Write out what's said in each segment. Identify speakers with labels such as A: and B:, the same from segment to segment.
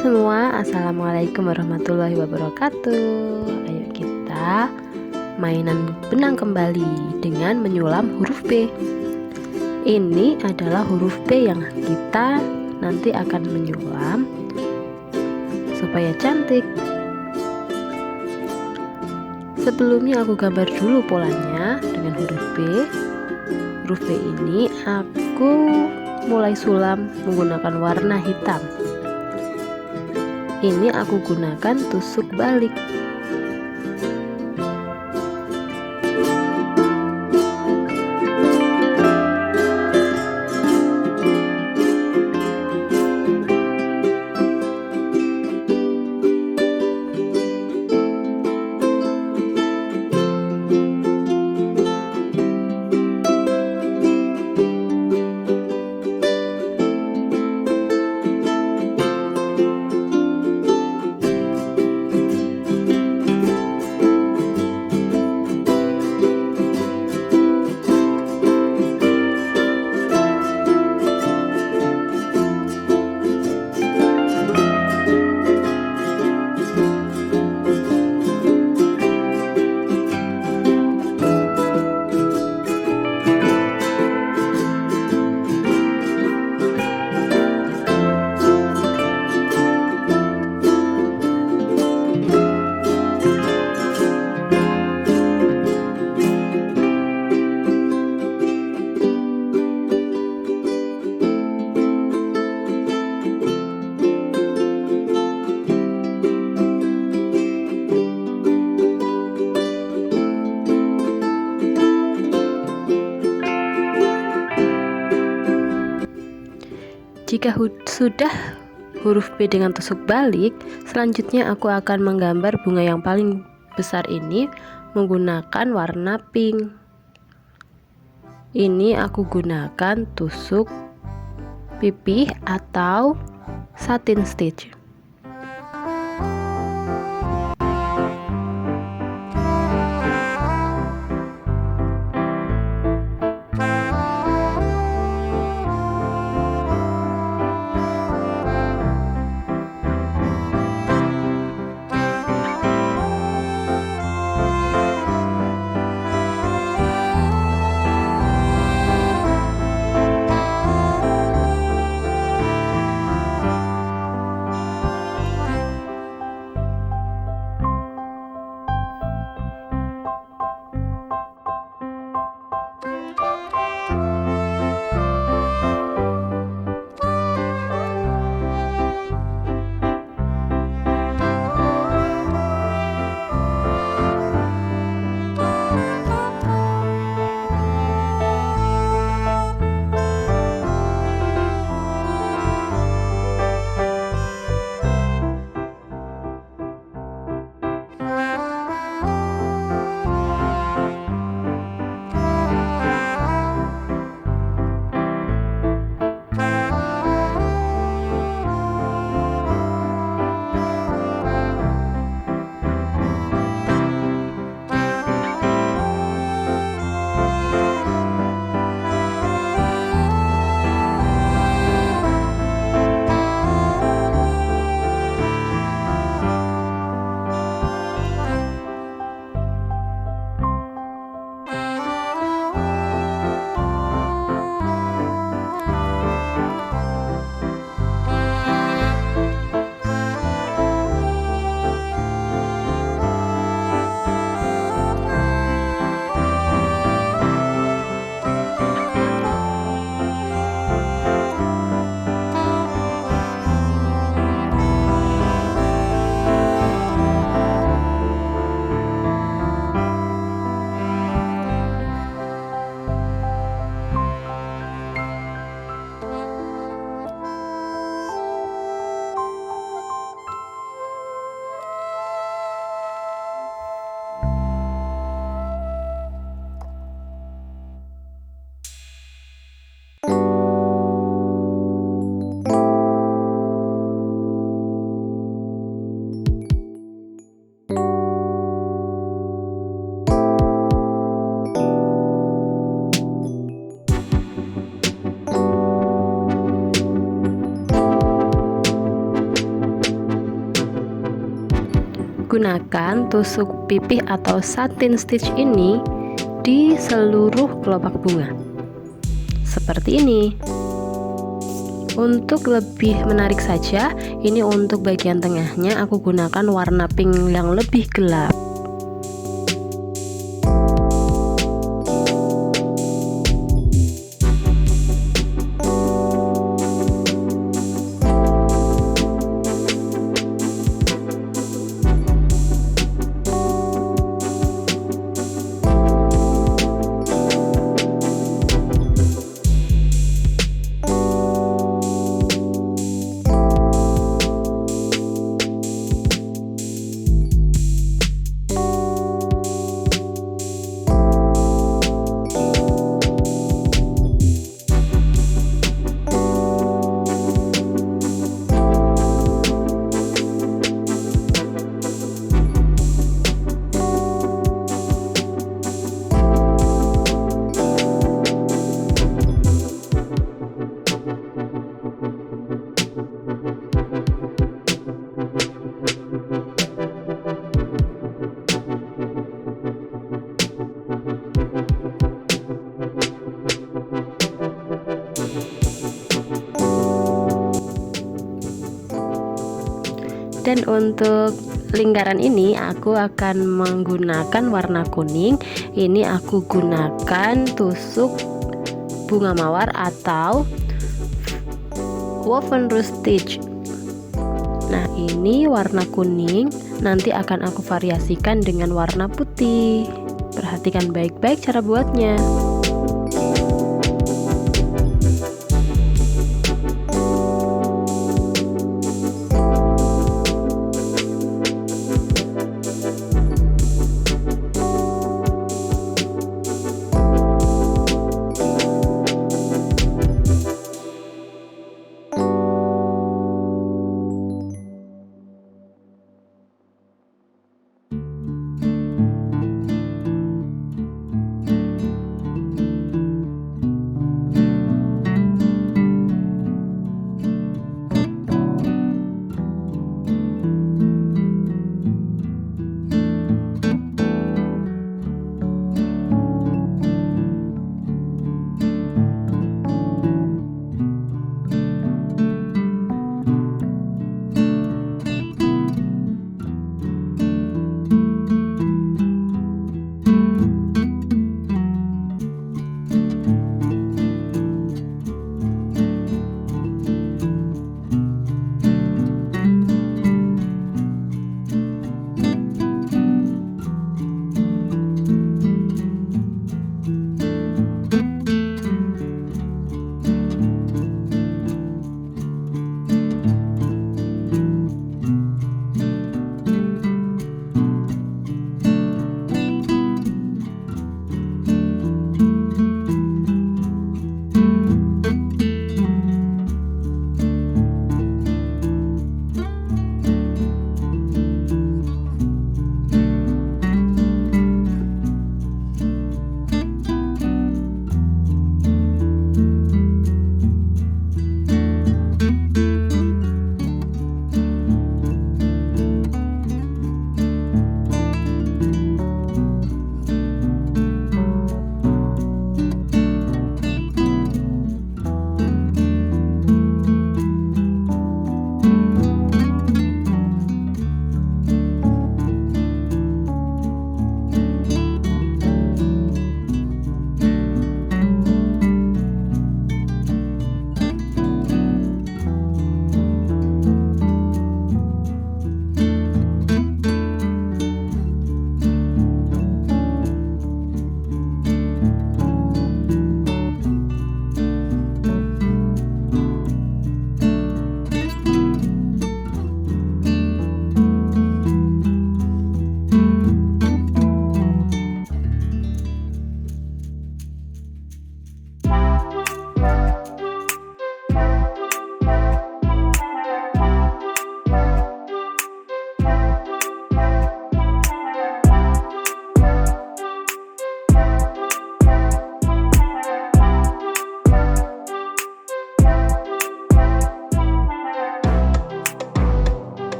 A: semua, assalamualaikum warahmatullahi wabarakatuh. Ayo kita mainan benang kembali dengan menyulam huruf B. Ini adalah huruf B yang kita nanti akan menyulam supaya cantik. Sebelumnya aku gambar dulu polanya dengan huruf B. Huruf B ini aku mulai sulam menggunakan warna hitam. Ini aku gunakan tusuk balik. Jika sudah huruf B dengan tusuk balik, selanjutnya aku akan menggambar bunga yang paling besar ini menggunakan warna pink. Ini aku gunakan tusuk pipih atau satin stitch. gunakan tusuk pipih atau satin stitch ini di seluruh kelopak bunga seperti ini. Untuk lebih menarik saja, ini untuk bagian tengahnya aku gunakan warna pink yang lebih gelap. Dan untuk lingkaran ini aku akan menggunakan warna kuning. Ini aku gunakan tusuk bunga mawar atau woven rose stitch. Nah, ini warna kuning, nanti akan aku variasikan dengan warna putih. Perhatikan baik-baik cara buatnya.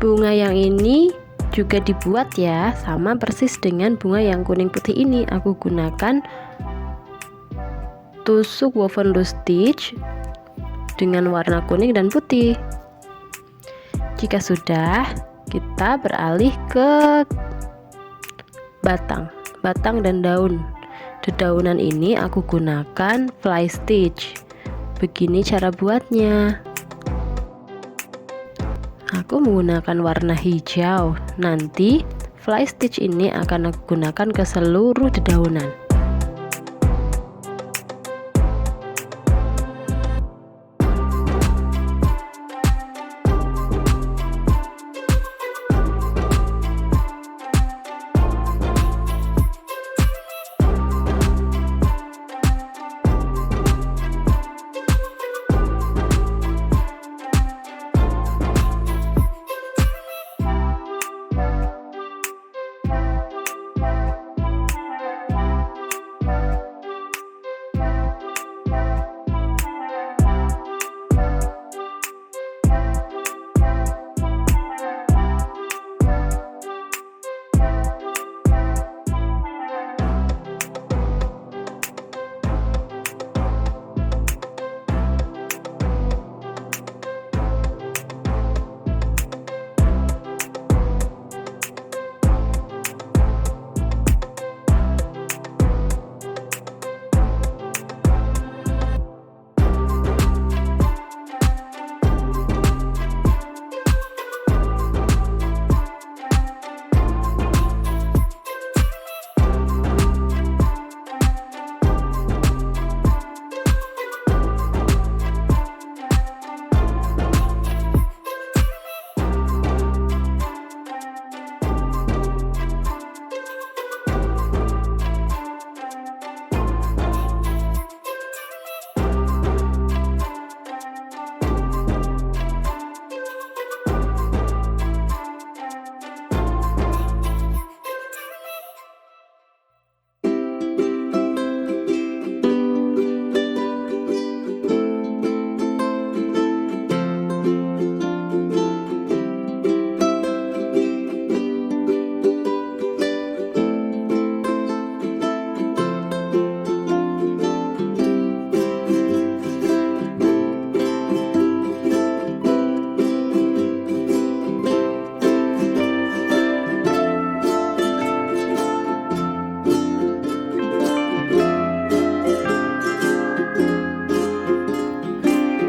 A: Bunga yang ini juga dibuat ya, sama persis dengan bunga yang kuning putih ini. Aku gunakan tusuk woven loose stitch dengan warna kuning dan putih. Jika sudah, kita beralih ke batang dan daun. Dedaunan ini aku gunakan fly stitch. Begini cara buatnya. Aku menggunakan warna hijau. Nanti fly stitch ini akan aku gunakan ke seluruh dedaunan.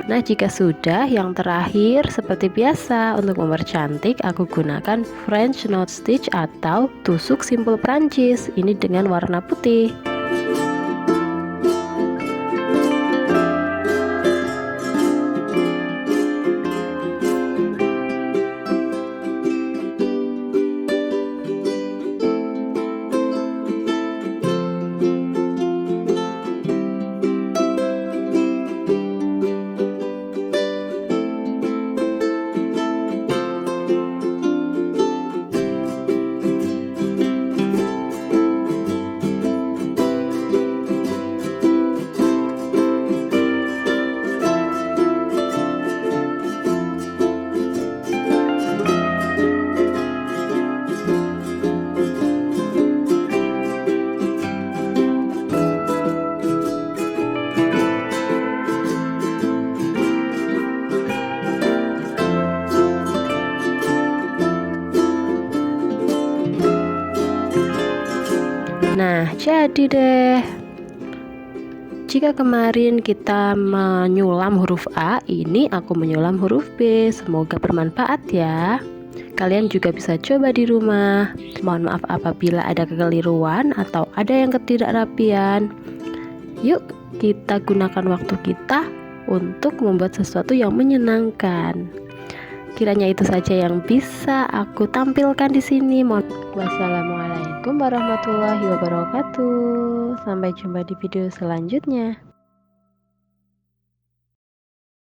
A: Nah, jika sudah, yang terakhir seperti biasa untuk mempercantik aku gunakan French knot stitch atau tusuk simpul Prancis. Ini dengan warna putih. Nah, jadi deh. Jika kemarin kita menyulam huruf A, ini aku menyulam huruf B. Semoga bermanfaat ya. Kalian juga bisa coba di rumah. Mohon maaf apabila ada kekeliruan atau ada yang ketidakrapian. Yuk, kita gunakan waktu kita untuk membuat sesuatu yang menyenangkan. Kiranya itu saja yang bisa aku tampilkan di sini. Wassalamualaikum warahmatullahi wabarakatuh. Sampai jumpa di video selanjutnya.